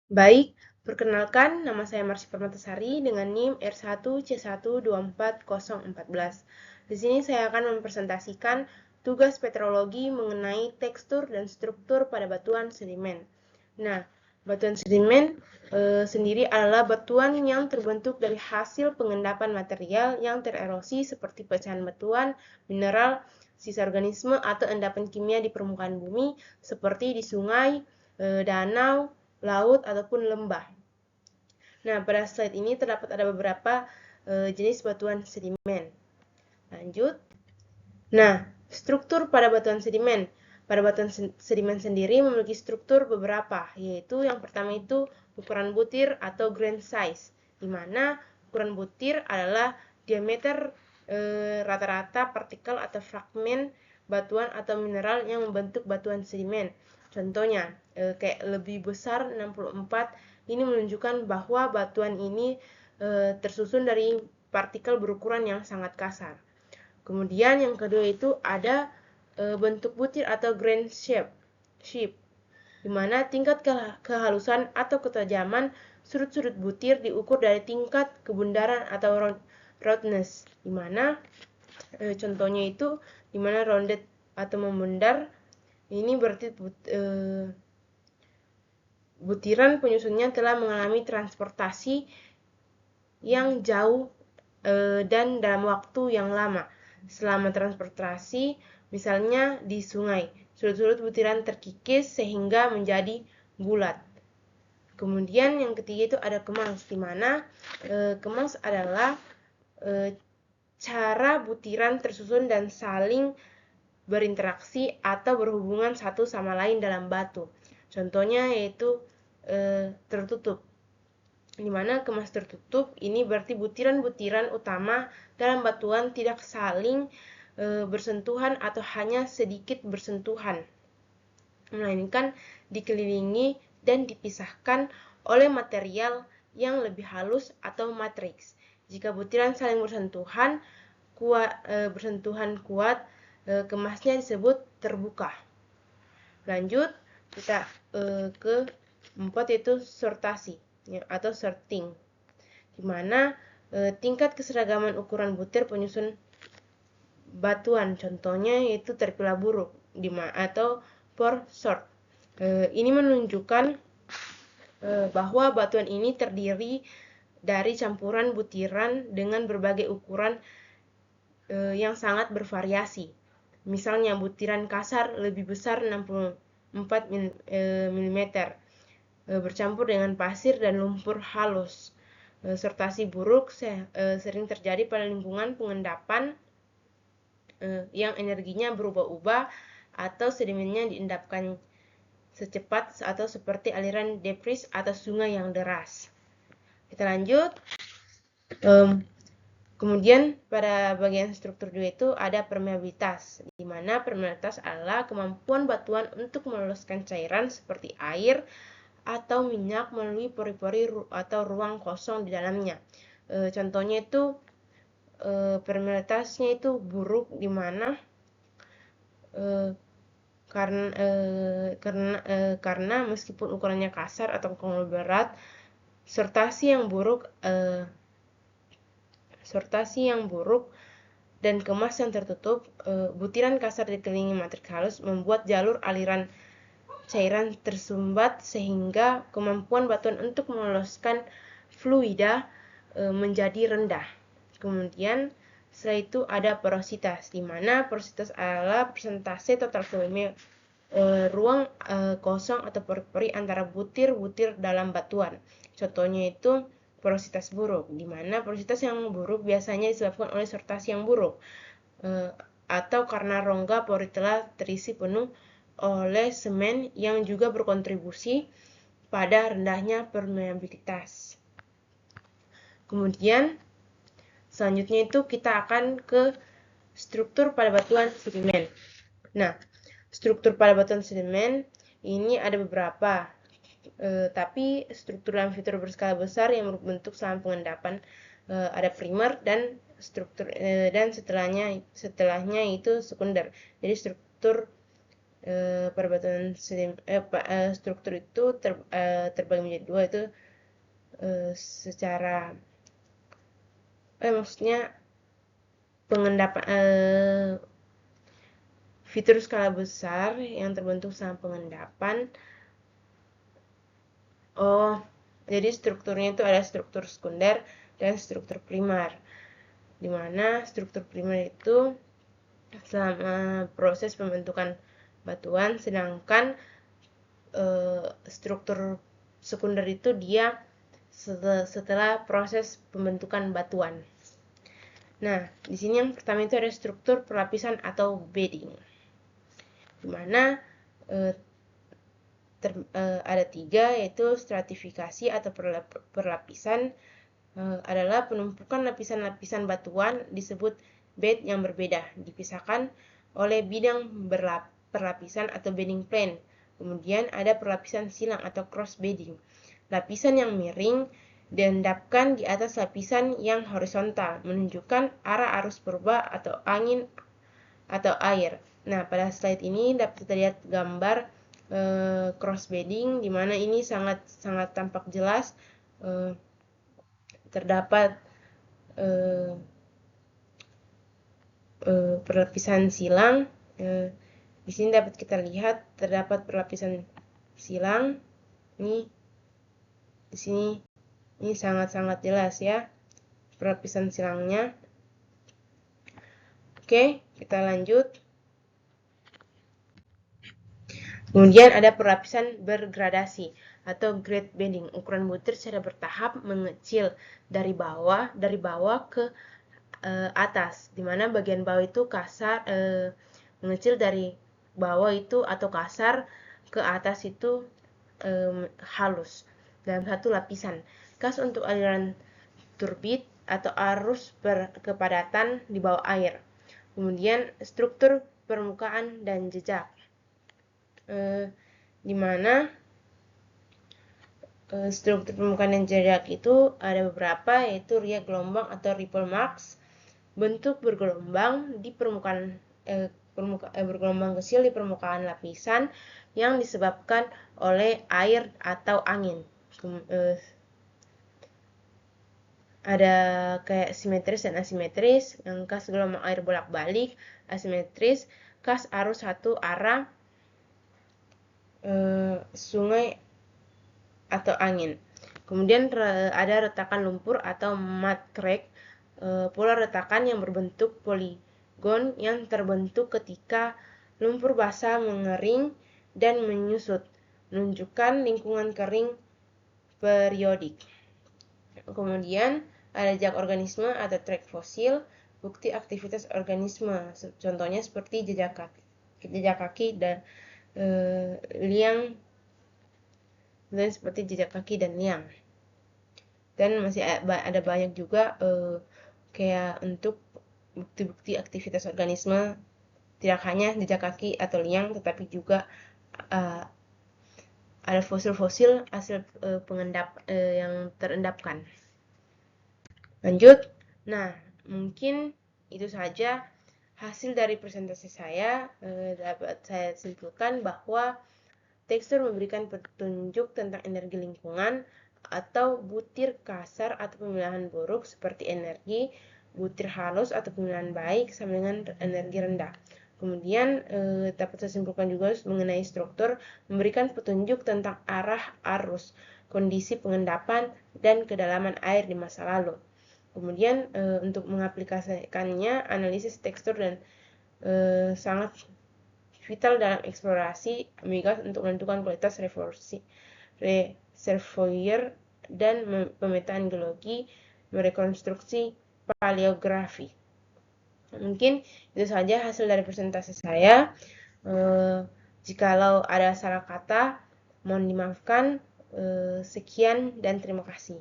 Baik, perkenalkan nama saya Marsy Permatasari dengan NIM R1C124014. Di sini saya akan mempresentasikan tugas petrologi mengenai tekstur dan struktur pada batuan sedimen. Nah, batuan sedimen sendiri adalah batuan yang terbentuk dari hasil pengendapan material yang tererosi seperti pecahan batuan, mineral, sisa organisme, atau endapan kimia di permukaan bumi seperti di sungai, danau, laut, ataupun lembah. Nah, pada slide ini terdapat ada beberapa jenis batuan sedimen. Lanjut. Nah, struktur pada batuan sedimen. Pada batuan sedimen sendiri memiliki struktur beberapa, yaitu yang pertama itu ukuran butir atau grain size, di mana ukuran butir adalah diameter rata-rata partikel atau fragmen batuan atau mineral yang membentuk batuan sedimen. Contohnya, kayak lebih besar 64, ini menunjukkan bahwa batuan ini tersusun dari partikel berukuran yang sangat kasar. Kemudian yang kedua itu ada bentuk butir atau grain shape, di mana tingkat kehalusan atau ketajaman sudut-sudut butir diukur dari tingkat kebundaran atau roundness, di mana contohnya itu di mana rounded atau membundar ini berarti butiran penyusunnya telah mengalami transportasi yang jauh dan dalam waktu yang lama. Selama transportasi, misalnya di sungai, sudut-sudut butiran terkikis sehingga menjadi bulat. Kemudian yang ketiga itu ada kemas, di mana kemas adalah cara butiran tersusun dan saling berinteraksi atau berhubungan satu sama lain dalam batu. Contohnya yaitu tertutup, di mana kemas tertutup ini berarti butiran-butiran utama dalam batuan tidak saling bersentuhan atau hanya sedikit bersentuhan, melainkan dikelilingi dan dipisahkan oleh material yang lebih halus atau matriks. Jika butiran saling bersentuhan kuat, kemasnya disebut terbuka. Lanjut, kita ke 4 yaitu sortasi atau sorting, di mana tingkat keseragaman ukuran butir penyusun batuan, contohnya yaitu terpilah buruk atau pour sort. Ini menunjukkan bahwa batuan ini terdiri dari campuran butiran dengan berbagai ukuran yang sangat bervariasi. Misalnya butiran kasar lebih besar 64 mm bercampur dengan pasir dan lumpur halus. Sortasi buruk sering terjadi pada lingkungan pengendapan yang energinya berubah-ubah atau sedimennya diendapkan secepat atau seperti aliran debris atau sungai yang deras. Kita lanjut. Kemudian pada bagian struktur 2 itu ada permeabilitas, di mana permeabilitas adalah kemampuan batuan untuk meloloskan cairan seperti air atau minyak melalui pori-pori atau ruang kosong di dalamnya. Contohnya itu permeabilitasnya itu buruk, di mana karena meskipun ukurannya kasar atau konglomerat, sortasi yang buruk dan kemas yang tertutup, butiran kasar dikelilingi matriks halus membuat jalur aliran cairan tersumbat sehingga kemampuan batuan untuk meloloskan fluida menjadi rendah. Kemudian setelah itu ada porositas, di mana porositas adalah persentase total volume ruang kosong atau pori-pori antara butir-butir dalam batuan. Contohnya itu porositas buruk, di mana porositas yang buruk biasanya disebabkan oleh sortasi yang buruk atau karena rongga pori telah terisi penuh oleh semen yang juga berkontribusi pada rendahnya permeabilitas. Kemudian selanjutnya itu kita akan ke struktur pada batuan sedimen. Nah, struktur pada batuan sedimen ini ada beberapa, tapi struktur dalam fitur berskala besar yang berbentuk selama pengendapan ada primer dan struktur dan setelahnya itu sekunder. Jadi struktur perbatuan struktur itu terbagi menjadi dua, itu secara maksudnya pengendapan fitur skala besar yang terbentuk sama pengendapan. Jadi strukturnya itu ada struktur sekunder dan struktur primer, dimana struktur primer itu selama proses pembentukan batuan, sedangkan struktur sekunder itu dia setelah proses pembentukan batuan. Nah, di sini yang pertama itu ada struktur perlapisan atau bedding, dimana ada 3, yaitu stratifikasi atau perlapisan adalah penumpukan lapisan-lapisan batuan disebut bed yang berbeda, dipisahkan oleh bidang perlapisan atau bedding plane. Kemudian ada perlapisan silang atau cross bedding. Lapisan yang miring diendapkan di atas lapisan yang horizontal, menunjukkan arah arus purba atau angin atau air. Nah, pada slide ini dapat kita lihat gambar cross bedding, di mana ini sangat tampak jelas terdapat perlapisan silang. Di sini dapat kita lihat terdapat perlapisan silang. Ini di sini ini sangat jelas ya perlapisan silangnya. Oke, kita lanjut. Kemudian ada perlapisan bergradasi atau grade bedding. Ukuran butir secara bertahap mengecil dari bawah ke atas, dimana bagian bawah itu kasar, mengecil dari bawah itu atau kasar ke atas itu halus dalam satu lapisan. Kas untuk aliran turbid atau arus berkepadatan di bawah air. Kemudian struktur permukaan dan jejak, di mana struktur permukaan dan jejak itu ada beberapa, yaitu ria gelombang atau ripple marks, bentuk bergelombang di permukaan bergelombang kecil di permukaan lapisan yang disebabkan oleh air atau angin. Ada kayak simetris dan asimetris. Yang kas gelombang air bolak-balik, asimetris kas arus satu arah sungai atau angin. Kemudian ada retakan lumpur atau mud crack, pola retakan yang berbentuk poligon yang terbentuk ketika lumpur basah mengering dan menyusut, menunjukkan lingkungan kering periodik. Kemudian ada jejak organisme atau track fosil, bukti aktivitas organisme, contohnya seperti jejak kaki dan liang, dan seperti jejak kaki dan liang. Dan masih ada banyak juga kayak untuk bukti-bukti aktivitas organisme, tidak hanya jejak kaki atau liang, tetapi juga ada fosil-fosil hasil pengendap yang terendapkan. Lanjut. Nah, mungkin itu saja hasil dari presentasi saya. Dapat saya simpulkan bahwa tekstur memberikan petunjuk tentang energi lingkungan atau butir kasar atau pemilahan buruk seperti energi, butir halus atau pemilahan baik sama dengan energi rendah. Kemudian dapat saya simpulkan juga mengenai struktur, memberikan petunjuk tentang arah arus, kondisi pengendapan, dan kedalaman air di masa lalu. Kemudian untuk mengaplikasikannya, analisis tekstur dan sangat vital dalam eksplorasi migas untuk menentukan kualitas reservoir dan pemetaan geologi, merekonstruksi paleografi. Mungkin itu saja hasil dari presentasi saya. Jikalau ada salah kata, mohon dimaafkan. Sekian dan terima kasih.